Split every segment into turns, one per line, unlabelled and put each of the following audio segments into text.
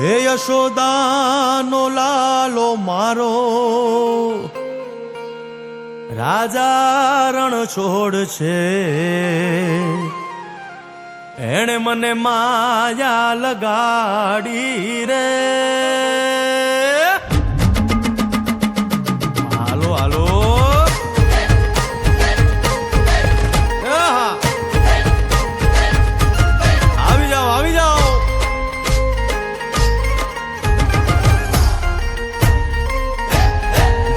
હે યશોદાનો લાલો મારો, રાજા રણ છોડ છે. એણે મને માયા લગાડી રે. હાલો હાલો આવી જાઓ આવી જાઓ.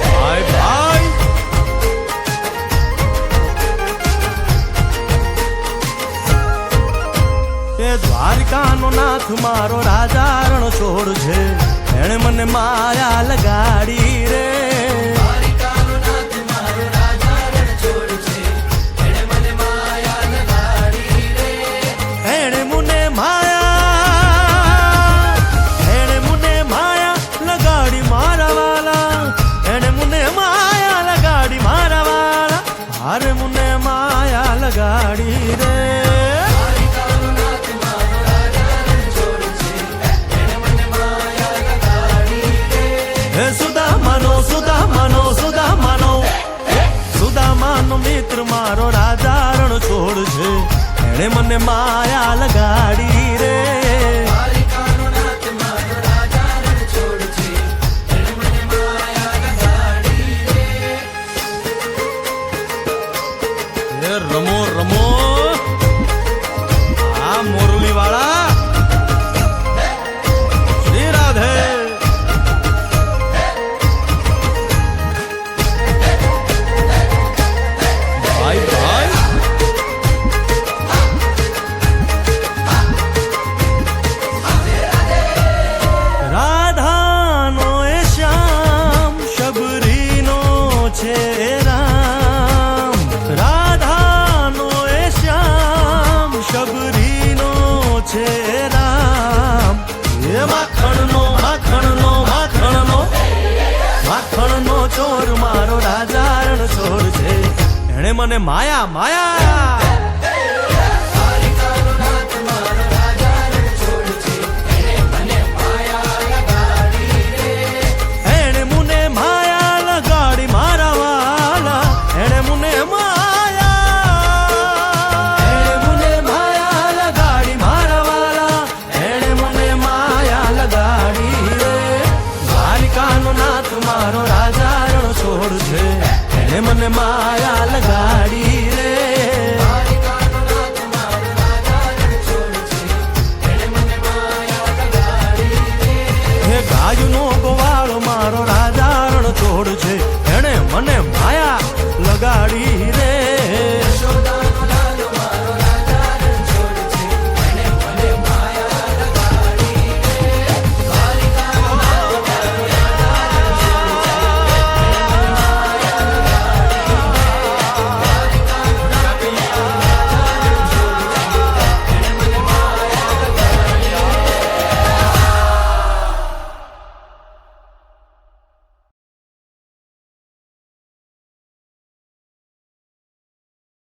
ભાઈ ભાઈ તે દ્વારિકાનો નાથ મારો રાજા રણ છોડ છે. એણે મને માયા લગાડી રે. અરે મુને માયા લગાડી રે. હે સુદામાનો સુદામાનો સુદામાનો સુદામાનો મિત્ર મારો રાજા રણ છોડ છે. એણે મને માયા લગાડી રે. રમો રમો આ મોરલી વાળા શ્રી રાધે. ભાઈ ભાઈ રાધાનો એ શ્યામ શબરીનો છે રામ. શબરીનો છે રામ. એ માખણનો માખણનો માખણનો માખણનો ચોર મારો રાજા રણ છોડ છે. એણે મને માયા માયા